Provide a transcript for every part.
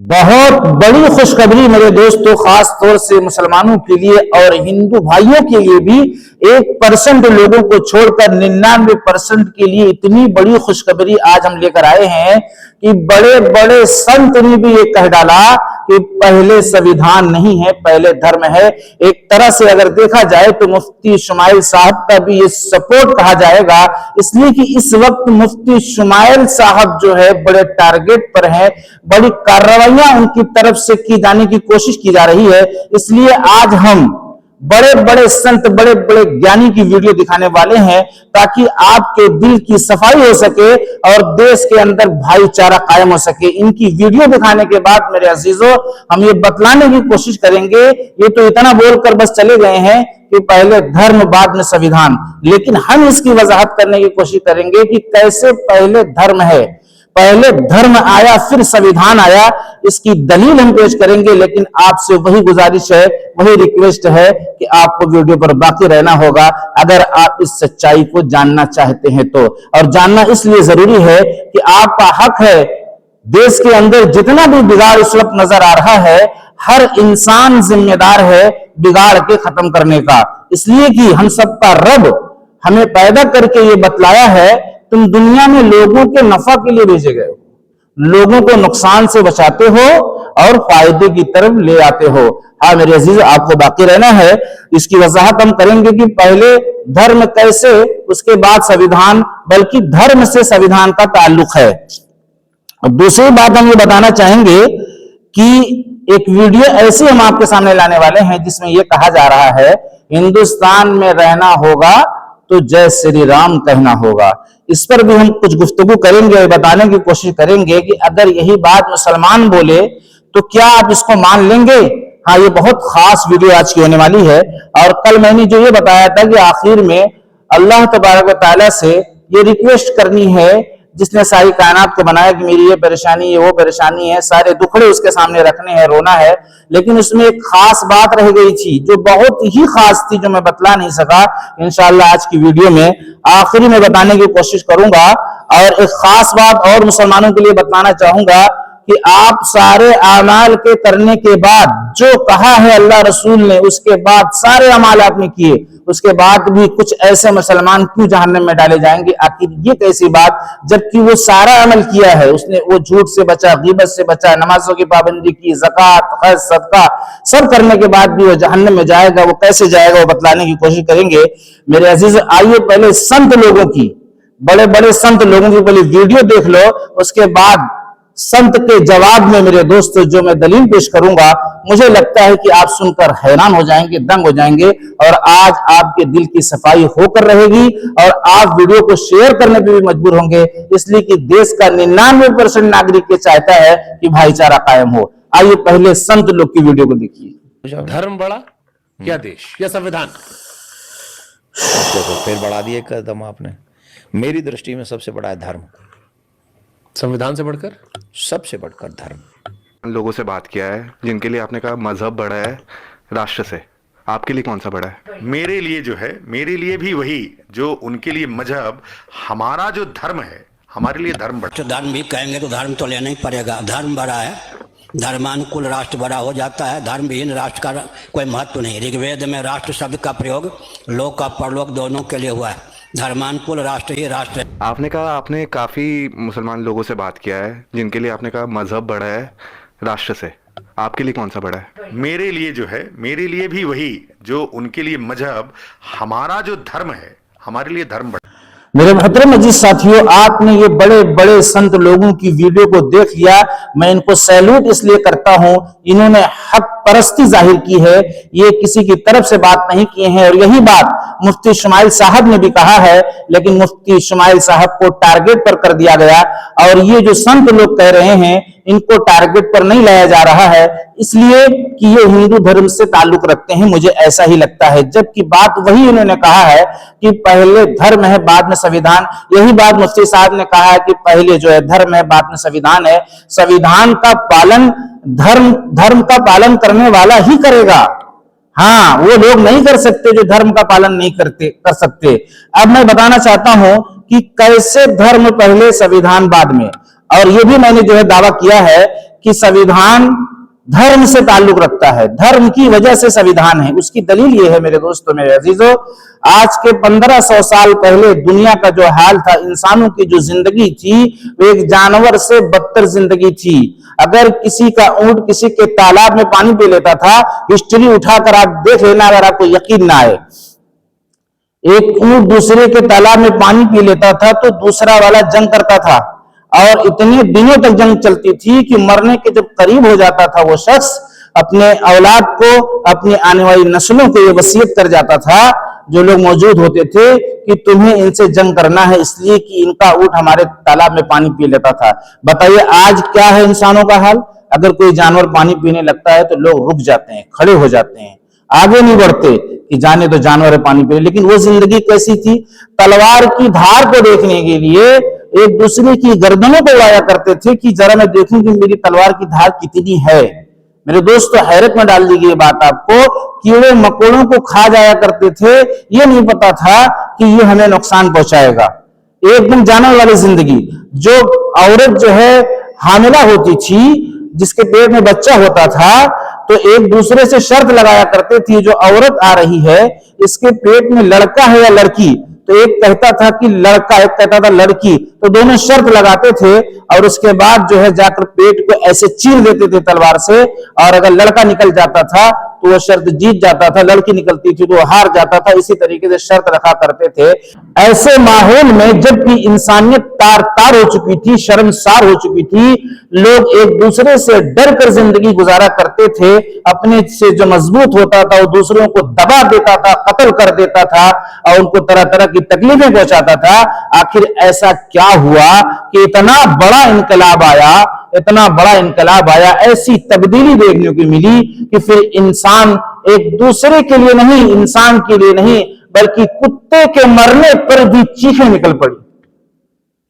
बहुत बड़ी खुशखबरी मेरे दोस्तों, खास तौर से मुसलमानों के लिए और हिंदू भाइयों के लिए भी। 1% लोगों को छोड़कर 99% के लिए इतनी बड़ी खुशखबरी आज हम लेकर आए हैं कि बड़े बड़े संत ने भी ये कह डाला कि पहले संविधान नहीं है, पहले धर्म है। एक तरह से अगर देखा जाए तो मुफ्ती शुमाइल साहब का भी ये सपोर्ट कहा जाएगा, इसलिए कि इस वक्त मुफ्ती शुमाइल साहब जो है बड़े टारगेट पर हैं, बड़ी कार्रवाइयां उनकी तरफ से की जाने की कोशिश की जा रही है। इसलिए आज हम बड़े बड़े संत, बड़े बड़े ज्ञानी की वीडियो दिखाने वाले हैं ताकि आपके दिल की सफाई हो सके और देश के अंदर भाईचारा कायम हो सके। इनकी वीडियो दिखाने के बाद मेरे अजीजों, हम ये बतलाने की कोशिश करेंगे, ये तो इतना बोलकर बस चले गए हैं कि पहले धर्म बाद में संविधान, लेकिन हम इसकी वजाहत करने की कोशिश करेंगे कि कैसे पहले धर्म है, पहले धर्म आया फिर संविधान आया। इसकी दलील हम पेश करेंगे, लेकिन आपसे वही गुजारिश है, वही रिक्वेस्ट है कि आपको वीडियो पर बाकी रहना होगा अगर आप इस सच्चाई को जानना चाहते हैं तो। और जानना इसलिए जरूरी है कि आपका हक है। देश के अंदर जितना भी बिगाड़ इस वक्त नजर आ रहा है, हर इंसान जिम्मेदार है बिगाड़ के खत्म करने का, इसलिए कि हम सबका रब हमें पैदा करके ये बतलाया है, तुम दुनिया में लोगों के नफा के लिए भेजे गए हो, लोगों को नुकसान से बचाते हो और फायदे की तरफ ले आते हो। हाँ मेरे अजीज, आपको बाकी रहना है। इसकी वजाहत हम करेंगे कि पहले धर्म कैसे, उसके बाद संविधान, बल्कि धर्म से संविधान का ताल्लुक है। अब दूसरी बात हम ये बताना चाहेंगे कि एक वीडियो ऐसी हम आपके सामने लाने वाले हैं जिसमें यह कहा जा रहा है हिंदुस्तान में रहना होगा तो जय श्री राम कहना होगा। इस पर भी हम कुछ गुफ्तगू करेंगे और बताने की कोशिश करेंगे कि अगर यही बात मुसलमान बोले तो क्या आप इसको मान लेंगे। हाँ, ये बहुत खास वीडियो आज की होने वाली है। और कल मैंने जो ये बताया था कि आखिर में अल्लाह तबारक व तआला से ये रिक्वेस्ट करनी है जिसने सारी कायनात को बनाया कि मेरी ये परेशानी, ये वो परेशानी है, सारे दुखड़े उसके सामने रखने हैं, रोना है। लेकिन उसमें एक खास बात रह गई थी जो बहुत ही खास थी, जो मैं बतला नहीं सका। इंशाअल्लाह आज की वीडियो में आखिरी में बताने की कोशिश करूंगा। और एक खास बात और मुसलमानों के लिए बताना चाहूंगा कि आप सारे अमाल के करने के बाद जो कहा है अल्लाह रसूल ने, उसके बाद सारे अमाल आपने किए, उसके बाद भी कुछ ऐसे मुसलमान क्यों जहन्नम में डाले जाएंगे। आखिर ये कैसी बात, जबकि वो सारा अमल किया है, उसने वो झूठ से बचा, गीबत से बचा, नमाजों की पाबंदी की, ज़कात, हज, सदका सब करने के बाद भी वो जहन्नम में जाएगा। वो कैसे जाएगा वो बतलाने की कोशिश करेंगे। मेरे अजीज, आइए पहले संत लोगों की, बड़े बड़े संत लोगों की पहले वीडियो देख लो, उसके बाद संत के जवाब में मेरे दोस्तों जो मैं दलील पेश करूंगा, मुझे लगता है कि आप सुनकर हैरान हो जाएंगे, दंग हो जाएंगे। और आज आपके दिल की सफाई होकर रहेगी और आप वीडियो को शेयर करने पे भी मजबूर होंगे, इसलिए कि देश का 99% नागरिक ये चाहता है कि भाईचारा कायम हो। आइए पहले संत लोग की वीडियो को देखिए। धर्म बड़ा क्या देश या संविधान? तो फिर बढ़ा दिए कदम आपने। मेरी दृष्टि में सबसे बड़ा है धर्म, संविधान से बढ़कर, सबसे बढ़कर धर्म। लोगों से बात किया है जिनके लिए आपने कहा मजहब बड़ा है राष्ट्र से, आपके लिए कौन सा बड़ा है? मेरे लिए जो है, मेरे लिए भी वही जो उनके लिए मजहब, हमारा जो धर्म है, हमारे लिए धर्म बड़ा। तो धर्म भी कहेंगे तो धर्म तो लेना ही पड़ेगा। धर्म बड़ा है, धर्मानुकूल राष्ट्र बड़ा हो जाता है, धर्मविहीन राष्ट्र का कोई महत्व नहीं। ऋग्वेद में राष्ट्र शब्द का प्रयोग लोक और परलोक दोनों के लिए हुआ है। धर्मानुकूल राष्ट्र ही राष्ट्र है। आपने कहा आपने काफी मुसलमान लोगों से बात किया है जिनके लिए आपने कहा मजहब बड़ा है राष्ट्र से, आपके लिए कौन सा बड़ा है? मेरे लिए जो है, मेरे लिए भी वही जो उनके लिए मजहब, हमारा जो धर्म है, हमारे लिए धर्म बड़ा। मेरे मोहतरम अजीज साथियों, आपने ये बड़े बड़े संत लोगों की वीडियो को देख लिया। मैं इनको सैल्यूट इसलिए करता हूं, इन्होंने हक परस्ती जाहिर की है, ये किसी की तरफ से बात नहीं किए हैं। और यही बात मुफ्ती शुमाइल साहब ने भी कहा है, लेकिन मुफ्ती शुमाइल साहब को टारगेट पर कर दिया गया। और ये जो संत लोग कह रहे हैं, इनको टारगेट पर नहीं लाया जा रहा है, इसलिए कि ये हिंदू धर्म से ताल्लुक रखते हैं, मुझे ऐसा ही लगता है। जबकि बात वही उन्होंने कहा है कि पहले धर्म है बाद में संविधान। यही बात मुफ्ती साहब ने कहा है कि पहले जो है धर्म है बाद में संविधान है। संविधान का पालन धर्म का पालन करने वाला ही करेगा। हाँ, वो लोग नहीं कर सकते जो धर्म का पालन नहीं कर सकते। अब मैं बताना चाहता हूं कि कैसे धर्म पहले संविधान बाद में। और ये भी मैंने जो है दावा किया है कि संविधान धर्म से ताल्लुक रखता है, धर्म की वजह से संविधान है। उसकी दलील यह है मेरे दोस्तों, मेरे अजीजों, आज के 1500 साल पहले दुनिया का जो हाल था, इंसानों की जो जिंदगी थी वो एक जानवर से बदतर जिंदगी थी। अगर किसी का ऊंट किसी के तालाब में पानी पी लेता था, हिस्ट्री उठाकर आप देख लेना, अगर आपको यकीन ना आए, एक ऊंट दूसरे के तालाब में पानी पी लेता था तो दूसरा वाला जंग करता था, और इतने दिनों तक जंग चलती थी कि मरने के जब करीब हो जाता था वो शख्स अपने औलाद को, अपनी आने वाली नस्लों को ये वसीयत कर जाता था, जो लोग मौजूद होते थे, कि तुम्हें इनसे जंग करना है इसलिए कि इनका ऊंट हमारे तालाब में पानी पी लेता था। बताइए आज क्या है इंसानों का हाल? अगर कोई जानवर पानी पीने लगता है तो लोग रुक जाते हैं, खड़े हो जाते हैं, आगे नहीं बढ़ते कि जाने तो जानवर है पानी पी। लेकिन वो जिंदगी कैसी थी? तलवार की धार को देखने के लिए एक दूसरे की गर्दनों को उड़ाया करते थे कि जरा मैं देखूं कि मेरी तलवार की धार कितनी है। मेरे दोस्तों, हैरत में डाल दी गई बात आपको, कीड़े मकोड़ों को खा जाया करते थे, ये नहीं पता था कि ये हमें नुकसान पहुंचाएगा। एकदम जानवर वाली जिंदगी। जो औरत जो है हामिला होती थी, जिसके पेट में बच्चा होता था, तो एक दूसरे से शर्त लगाया करते थी, जो औरत आ रही है इसके पेट में लड़का है या लड़की, तो एक कहता था कि लड़का, एक कहता था लड़की, तो दोनों शर्त लगाते थे और उसके बाद जो है जाकर पेट को ऐसे चीर देते थे तलवार से, और अगर लड़का निकल जाता था तो वो शर्त जीत जाता था, लड़की निकलती थी तो वो हार जाता था। इसी तरीके से शर्त रखा करते थे। ऐसे माहौल में जबकि इंसानियत तार तार हो चुकी थी, शर्मसार हो चुकी थी, लोग एक दूसरे से डर कर जिंदगी गुजारा करते थे। अपने से जो मजबूत होता था वो दूसरों को दबा देता था, कत्ल कर देता था और उनको तरह तरह की तकलीफें पहुंचाता था। आखिर ऐसा क्या हुआ कि इतना बड़ा इनकलाब आया, इतना बड़ा इनकलाब आया, ऐसी तब्दीली देखने को मिली कि फिर इंसान एक दूसरे के लिए नहीं, इंसान के लिए नहीं, बल्कि कुत्ते के मरने पर भी चीखें निकल पड़ी।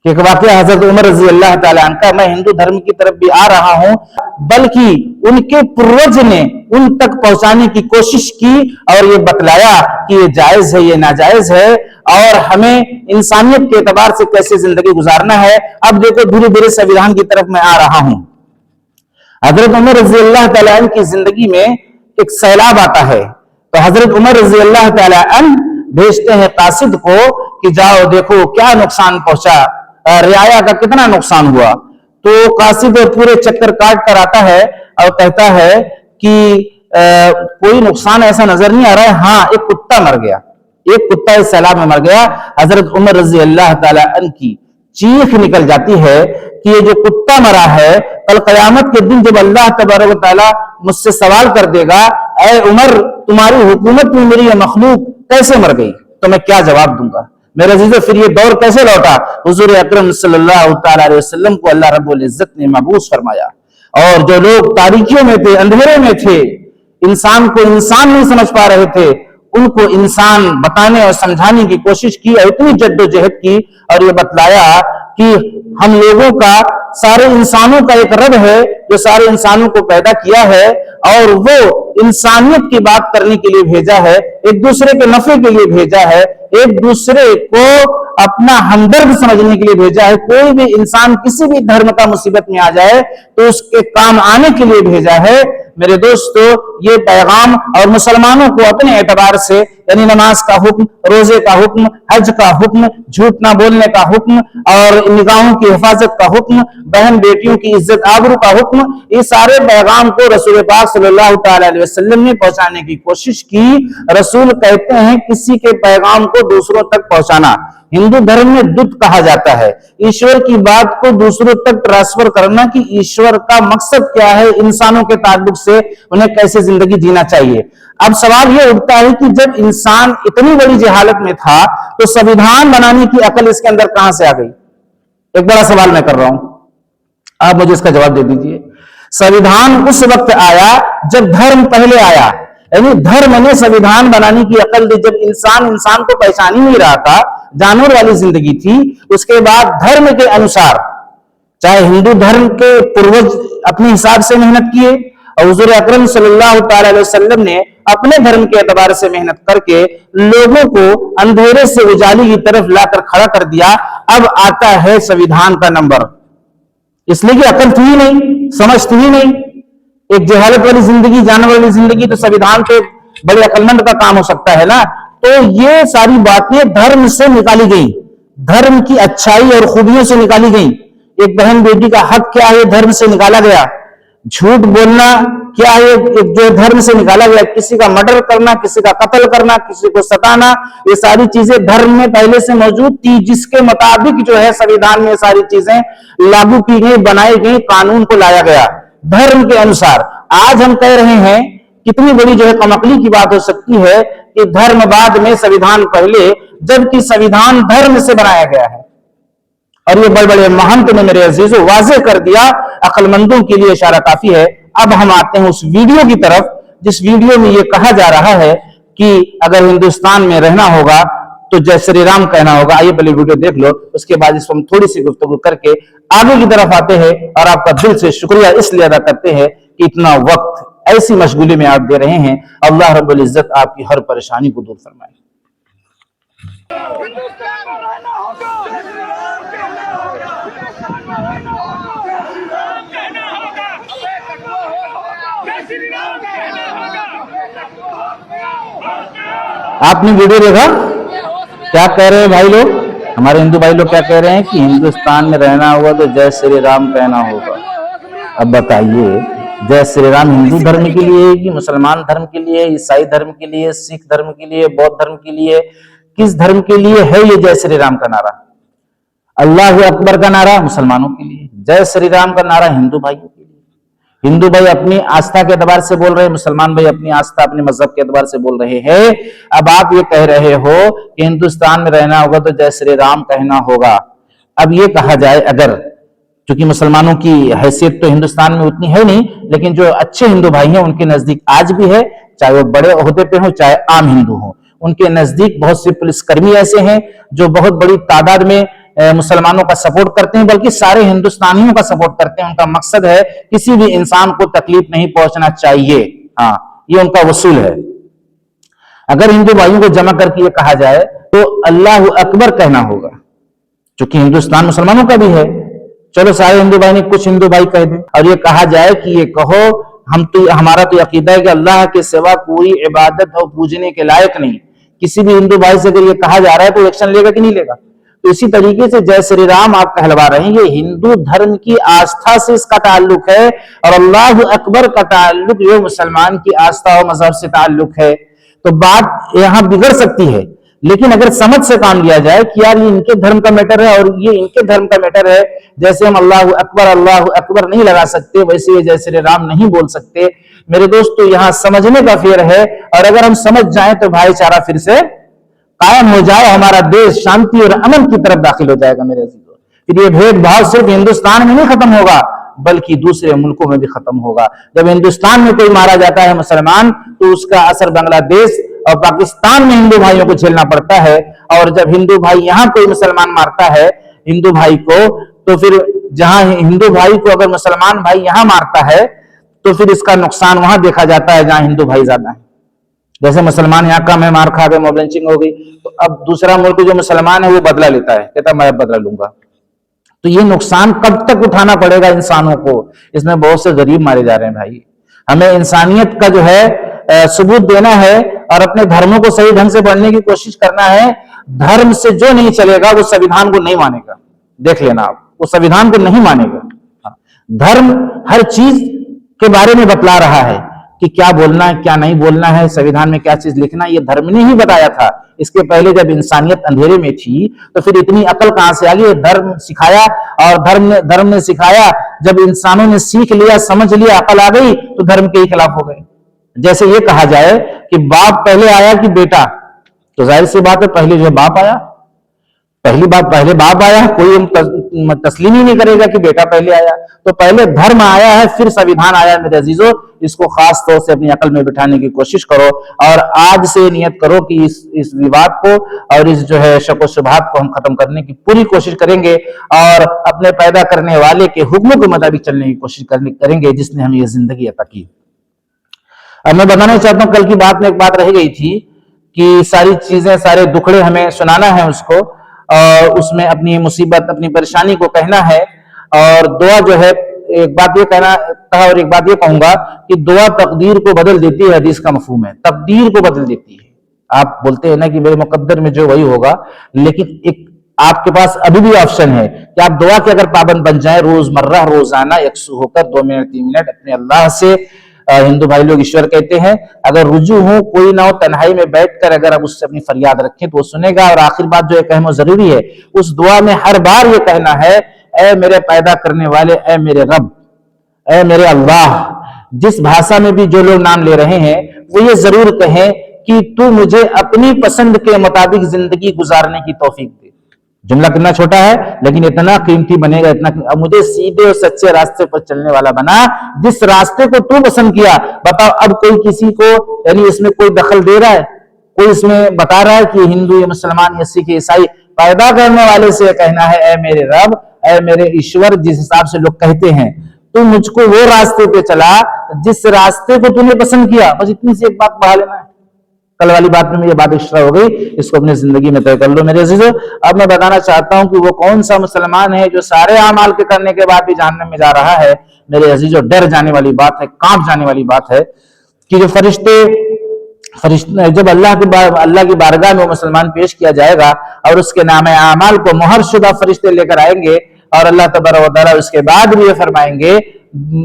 एक वाकया हजरत उमर रजी अल्लाह ताला अन्हु का, मैं हिंदू धर्म की तरफ भी आ रहा हूं, बल्कि उनके पूर्वज ने उन तक पहुंचाने की कोशिश की और ये बतलाया कि ये जायज है, ये नाजायज है, और हमें इंसानियत के एतबार से कैसे जिंदगी गुजारना है। अब देखो धीरे धीरे संविधान की तरफ मैं आ रहा हूं। हजरत उमर रजी अल्लाह ताला अन्हु की जिंदगी में एक सैलाब आता है, तो हजरत उमर रजी अल्लाह ताला अन्हु भेजते हैं कासिद को कि जाओ देखो क्या नुकसान पहुंचा, रियाया का कितना नुकसान हुआ। तो कासिद पूरे चक्कर काट कर आता है और कहता है कि कोई नुकसान ऐसा नजर नहीं आ रहा है, हाँ एक कुत्ता मर गया, एक कुत्ता इस सैलाब में मर गया। हजरत उमर रजी अल्लाह ताला अन्हु की चीख निकल जाती है कि ये जो कुत्ता मरा है, कल कयामत के दिन जब अल्लाह तबारक व तआला मुझसे सवाल कर देगा, ऐ उमर तुम्हारी हुकूमत में मेरी ये मखलूक कैसे मर गई, तो मैं क्या जवाब दूंगा। मेरे अजीजों, फिर ये दौर कैसे लौटा? हुजूर अकरम सल्लल्लाहु तआला अलैहि वसल्लम को अल्लाह रब्बुल इज्जत ने मबूस फरमाया, और जो लोग तारीकियों में थे, अंधेरे में थे, इंसान को इंसान नहीं समझ पा रहे थे, उनको इंसान बताने और समझाने की कोशिश की और इतनी जद्दोजहद की और ये बतलाया कि हम लोगों का, सारे इंसानों का एक रब है जो सारे इंसानों को पैदा किया है और वो इंसानियत की बात करने के लिए भेजा है, एक दूसरे के नफे के लिए भेजा है, एक दूसरे को अपना हमदर्द समझने के लिए भेजा है। कोई भी इंसान किसी भी धर्म का मुसीबत में आ जाए तो उसके काम आने के लिए भेजा है। मेरे दोस्तों, ये पैगाम और मुसलमानों को अपने एतबार से, यानी नमाज का हुक्म, रोजे का हुक्म, हज का हुक्म, झूठ ना बोलने का हुक्म और निगाहों की हिफाजत का हुक्म, बहन बेटियों की इज्जत आबरू का हुक्म, ये सारे पैगाम को रसूल पाक सल्लल्लाहु अलैहि वसल्लम ने पहुंचाने की कोशिश की। रसूल कहते हैं किसी के पैगाम को दूसरों तक पहुंचाना हिंदू धर्म में दूत कहा जाता है। ईश्वर की बात को दूसरों तक ट्रांसफर करना कि ईश्वर का मकसद क्या है, इंसानों के ताल्लुक से उन्हें कैसे जिंदगी जीना चाहिए। अब सवाल यह उठता है कि जब इंसान इतनी बड़ी जहालत में था तो संविधान बनाने की अकल इसके अंदर कहां से आ गई? एक बड़ा सवाल मैं कर रहा हूं, आप मुझे इसका जवाब दे दीजिए। संविधान उस वक्त आया जब धर्म पहले आया, यानी धर्म ने संविधान बनाने की अकल दी जब इंसान को पहचान ही नहीं रहा था, जानवर वाली जिंदगी थी। उसके बाद धर्म के अनुसार, चाहे हिंदू धर्म के पूर्वज अपने हिसाब से मेहनत किए और हुजूर अकरम सल्लल्लाहु अलैहि वसल्लम ने अपने धर्म के एतबार से मेहनत करके लोगों को अंधेरे से उजाली की तरफ लाकर खड़ा कर दिया। अब आता है संविधान का नंबर, इसलिए कि अकल थी ही नहीं, समझ थी ही नहीं। एक जहालत वाली जिंदगी, जानवर वाली जिंदगी, तो संविधान पे बड़े अक्लमंद का काम हो सकता है ना। तो ये सारी बातें धर्म से निकाली गई, धर्म की अच्छाई और खूबियों से निकाली गई। एक बहन बेटी का हक क्या है, धर्म से निकाला गया। झूठ बोलना क्या है, जो धर्म से निकाला गया। किसी का मर्डर करना, किसी का कत्ल करना, किसी को सताना, ये सारी चीजें धर्म में पहले से मौजूद थी, जिसके मुताबिक जो है संविधान में सारी चीजें लागू की गई, बनाई गई, कानून को लाया गया धर्म के अनुसार। आज हम कह रहे हैं, कितनी बड़ी जो है कमकली की बात हो सकती है कि धर्म बाद में संविधान पहले, जबकि संविधान धर्म से बनाया गया है। और ये बड़े बड़े महंत ने मेरे अजीजों वाज़ेह कर दिया, अक्लमंदों के लिए इशारा काफी है। अब हम आते हैं उस वीडियो की तरफ, जिस वीडियो में ये कहा जा रहा है कि अगर हिंदुस्तान में रहना होगा तो जय श्री राम कहना होगा। आइए पहले वीडियो देख लो, उसके बाद इस पर हम थोड़ी सी गुफ्तगू करके आगे की तरफ आते हैं। और आपका दिल से शुक्रिया इसलिए अदा करते हैं कि इतना वक्त ऐसी मशगूली में आप दे रहे हैं। अल्लाह रब्बुल इज्जत आपकी हर परेशानी को दूर फरमाए। आपने वीडियो देखा, क्या कह रहे हैं भाई लोग, हमारे हिंदू भाई लोग क्या कह रहे हैं कि हिंदुस्तान में रहना होगा तो जय श्री राम कहना होगा। अब बताइए, जय श्री राम हिंदू धर्म के लिए कि मुसलमान धर्म के लिए, ईसाई धर्म के लिए, सिख धर्म के लिए, बौद्ध धर्म के लिए, किस धर्म के लिए है ये जय श्री राम का नारा? अल्लाह अकबर का नारा मुसलमानों के लिए, जय श्री राम का नारा हिंदू भाइयों के लिए। हिंदू भाई अपनी आस्था के एतबार से बोल रहे हैं, मुसलमान भाई अपनी आस्था अपने मजहब के एतबार से बोल रहे हैं। अब आप ये कह रहे हो कि हिंदुस्तान में रहना होगा तो जय श्री राम कहना होगा। अब ये कहा जाए, अगर क्योंकि मुसलमानों की हैसियत तो हिंदुस्तान में उतनी है नहीं, लेकिन जो अच्छे हिंदू भाई हैं उनके नजदीक आज भी है, चाहे वो बड़े ओहदे पे हो चाहे आम हिंदू हो, उनके नजदीक बहुत से पुलिसकर्मी ऐसे हैं जो बहुत बड़ी तादाद में मुसलमानों का सपोर्ट करते हैं, बल्कि सारे हिंदुस्तानियों का सपोर्ट करते हैं। उनका मकसद है किसी भी इंसान को तकलीफ नहीं पहुंचना चाहिए। हाँ, ये उनका वसूल है। अगर हिंदू भाइयों को जमा करके ये कहा जाए तो अल्लाह अकबर कहना होगा, क्योंकि हिंदुस्तान मुसलमानों का भी है। चलो सारे हिंदू भाई ने कुछ हिंदू भाई कह दें और ये कहा जाए कि ये कहो, हम तो हमारा तो अकीदा है कि अल्लाह के सिवा कोई इबादत और पूजने के लायक नहीं। किसी भी हिंदू भाई से अगर ये कहा जा रहा है तो एक्शन लेगा कि नहीं लेगा? तो इसी तरीके से जय श्री राम आप कहलवा रहे हैं, ये हिंदू धर्म की आस्था से इसका ताल्लुक है, और अल्लाह अकबर का ताल्लुक जो मुसलमान की आस्था और मजहब से ताल्लुक है। तो बात यहां बिगड़ सकती है, लेकिन अगर समझ से काम लिया जाए कि यार ये इनके धर्म का मैटर है और ये इनके धर्म का मैटर है, जैसे हम अल्लाह अकबर नहीं लगा सकते, वैसे ये जय श्री राम नहीं बोल सकते। मेरे दोस्तों, यहाँ समझने का फेर है, और अगर हम समझ जाएं तो भाईचारा फिर से कायम हो जाए, हमारा देश शांति और अमन की तरफ दाखिल हो जाएगा। मेरे अजीजों, फिर ये भेदभाव सिर्फ हिंदुस्तान में नहीं खत्म होगा, बल्कि दूसरे मुल्कों में भी खत्म होगा। जब हिंदुस्तान में कोई मारा जाता है मुसलमान, तो उसका असर बांग्लादेश और पाकिस्तान में हिंदू भाइयों को झेलना पड़ता है, और जब हिंदू भाई यहाँ कोई मुसलमान मारता है हिंदू भाई को, तो फिर जहां हिंदू भाई को अगर मुसलमान भाई यहाँ मारता है तो फिर इसका नुकसान वहां देखा जाता है जहां हिंदू भाई ज्यादा है। जैसे मुसलमान यहाँ कम है, मार खा गए, मॉब लिंचिंग हो गई, तो अब दूसरा मुल्क जो मुसलमान है वो बदला लेता है, कहता मैं बदला लूंगा। तो ये नुकसान कब तक उठाना पड़ेगा इंसानों को? इसमें बहुत से गरीब मारे जा रहे हैं भाई। हमें इंसानियत का जो है सबूत देना है और अपने धर्मों को सही ढंग से पढ़ने की कोशिश करना है। धर्म से जो नहीं चलेगा वो संविधान को नहीं मानेगा। देख लेना आप, वो संविधान को नहीं मानेगा। धर्म हर चीज के बारे में बतला रहा है कि क्या बोलना है, क्या नहीं बोलना है, संविधान में क्या चीज लिखना है, ये धर्म ने ही बताया था। इसके पहले जब इंसानियत अंधेरे में थी तो फिर इतनी अकल कहां से आ गई? धर्म सिखाया, और धर्म ने सिखाया। जब इंसानों ने सीख लिया, समझ लिया, अकल आ गई, तो धर्म के ही खिलाफ हो गए। जैसे ये कहा जाए कि बाप पहले आया कि बेटा, तो जाहिर सी बात है पहले जो बाप आया, पहले बाप आया, कोई तस्लीम ही नहीं करेगा कि बेटा पहले आया। तो पहले धर्म आया है, फिर संविधान आया है। मेरे अजीजों, इसको खास तौर से अपनी अकल में बिठाने की कोशिश करो, और आज से नियत करो कि इस विवाद को और इस जो है शक व शुबहात को हम खत्म करने की पूरी कोशिश करेंगे, और अपने पैदा करने वाले के हुक्मों के मुताबिक चलने की कोशिश करेंगे, जिसने हमें ये जिंदगी अता की। अब मैं बताना चाहता हूं, कल की बात में एक बात रह गई थी कि सारी चीजें, सारे दुखड़े हमें सुनाना है उसको, और उसमें अपनी मुसीबत, अपनी परेशानी को कहना है। और दुआ जो है, एक बात ये कहना था और एक बात ये कहूंगा कि दुआ तकदीर को बदल देती है, हदीस का मफहूम है, तकदीर को बदल देती है। आप बोलते हैं ना कि मेरे मुकद्दर में जो वही होगा, लेकिन एक आपके पास अभी भी ऑप्शन है कि आप दुआ के अगर पाबंद बन जाए, रोजमर्रा रोजाना यकसू होकर 2 मिनट 3 मिनट अपने अल्लाह से, हिंदू भाई लोग ईश्वर कहते हैं, अगर रुजू हो कोई ना हो, तन्हाई में बैठकर अगर आप उससे अपनी फरियाद रखें तो वो सुनेगा। और आखिर बात जो है कहना जरूरी है, उस दुआ में हर बार ये कहना है, ऐ मेरे पैदा करने वाले, ऐ मेरे रब, ऐ मेरे अल्लाह। जिस भाषा में भी जो लोग नाम ले रहे हैं वो ये जरूर कहें कि तू मुझे अपनी पसंद के मुताबिक जिंदगी गुजारने की तौफीक दे। जुमला कितना छोटा है लेकिन इतना कीमती बनेगा, इतना। अब मुझे सीधे और सच्चे रास्ते पर चलने वाला बना, जिस रास्ते को तू पसंद किया। बताओ, अब कोई किसी को, यानी इसमें कोई दखल दे रहा है? कोई इसमें बता रहा है कि हिंदू या मुसलमान या सिख ईसाई? पैदा करने वाले से कहना है, ऐ मेरे रब, ऐ मेरे ईश्वर, जिस हिसाब से लोग कहते हैं, तू मुझको वो रास्ते पे चला जिस रास्ते को तूने पसंद किया। बस इतनी सी एक बात बढ़ा लेना है। कल वाली बात में ये बात एक्स्ट्रा हो गई, इसको अपनी जिंदगी में तय कर लो मेरे अजीजों। अब मैं बताना चाहता हूं कि वो कौन सा मुसलमान है जो सारे अमाल के करने के बाद भी जहन्नम में जा रहा है। मेरे अजीजों, डर जाने वाली बात है, कांप जाने वाली बात है कि जो फरिश्ते जब अल्लाह की बारगाह में वो मुसलमान पेश किया जाएगा और उसके नाम अमाल को मुहरशुदा फरिश्ते लेकर आएंगे और अल्लाह तबारक व तआला उसके बाद भी ये फरमाएंगे,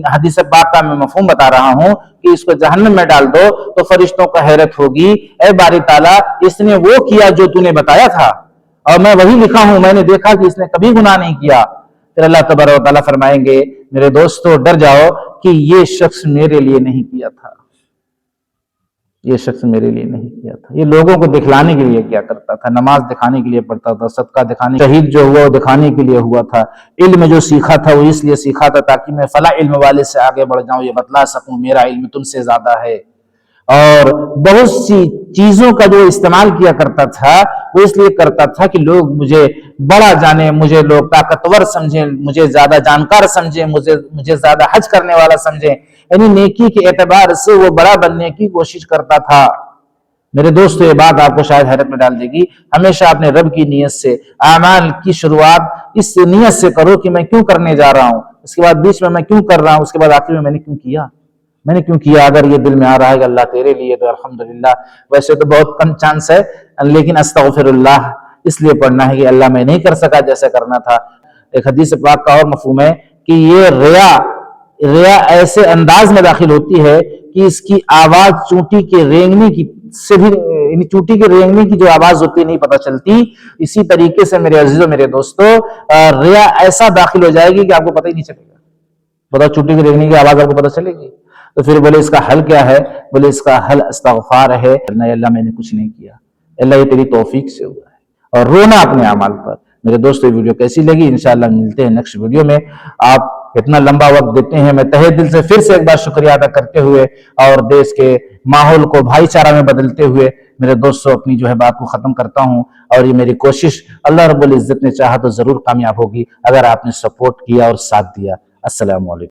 हदीस पाक का मैं मफहूम बता रहा हूं कि इसको जहन्नम में डाल दो, तो फरिश्तों को हैरत होगी, ऐ बारी ताला, इसने वो किया जो तूने बताया था और मैं वही लिखा हूं, मैंने देखा कि इसने कभी गुनाह नहीं किया। फिर अल्लाह तबारक व तआला फरमाएंगे, मेरे दोस्तों डर जाओ कि ये शख्स मेरे लिए नहीं किया था, ये शख्स मेरे लिए नहीं किया था, ये लोगों को दिखलाने के लिए किया करता था, नमाज दिखाने के लिए पढ़ता था, सदका दिखाने, शहीद जो हुआ वो दिखाने के लिए हुआ था, इल्म जो सीखा था वो इसलिए सीखा था ताकि मैं फला इल्म वाले से आगे बढ़ जाऊं, ये बतला सकूं मेरा इल्म तुमसे ज्यादा है। और बहुत सी चीजों का जो इस्तेमाल किया करता था वो इसलिए करता था कि लोग मुझे बड़ा जाने, मुझे लोग ताकतवर समझे, मुझे ज्यादा जानकार समझे, मुझे ज्यादा हज करने वाला समझे, यानी नेकी के एतबार से वो बड़ा बनने की कोशिश करता था। मेरे दोस्तों, ये बात आपको शायद हैरत में डाल देगी। हमेशा अपने रब की नीयत से आमाल की शुरुआत इस नीयत से करो कि मैं क्यों करने जा रहा हूं, उसके बाद बीच में मैं क्यों कर रहा हूं, उसके बाद आखिर में मैंने क्यों किया। अगर ये दिल में आ रहा है कि अल्लाह तेरे लिए, तो अल्हम्दुलिल्लाह। वैसे तो बहुत कम चांस है, लेकिन अस्तगफिरुल्लाह इसलिए पढ़ना है कि अल्लाह मैं नहीं कर सका जैसे करना था। एक हदीस पाक का और मफहूम है कि ये रिया ऐसे अंदाज में दाखिल होती है कि इसकी आवाज चूंटी के रेंगने की से भी, चूंटी के रेंगने की जो आवाज होती है नहीं पता चलती। इसी तरीके से मेरे अजीजों, मेरे दोस्तों, रिया ऐसा दाखिल हो जाएगी कि आपको पता ही नहीं चलेगा। बताओ, चूंटी के रेंगने की आवाज आपको पता चलेगी? तो फिर बोले इसका हल क्या है? बोले इसका हल इस्तिग़फ़ार है। नहीं अल्लाह मैंने कुछ नहीं किया, अल्लाह ये तेरी तौफीक से हुआ है, और रोना अपने अमाल पर। मेरे दोस्तों, ये वीडियो कैसी लगी? इंशाअल्लाह मिलते हैं नेक्स्ट वीडियो में। आप इतना लंबा वक्त देते हैं, मैं तहे दिल से फिर से एक बार शुक्रिया अदा करते हुए और देश के माहौल को भाईचारा में बदलते हुए मेरे दोस्तों अपनी जो है बात को खत्म करता हूं। और ये मेरी कोशिश अल्लाह रब्बुल इज्जत ने चाहा तो जरूर कामयाब होगी अगर आपने सपोर्ट किया और साथ दिया। अस्सलामु अलैकुम।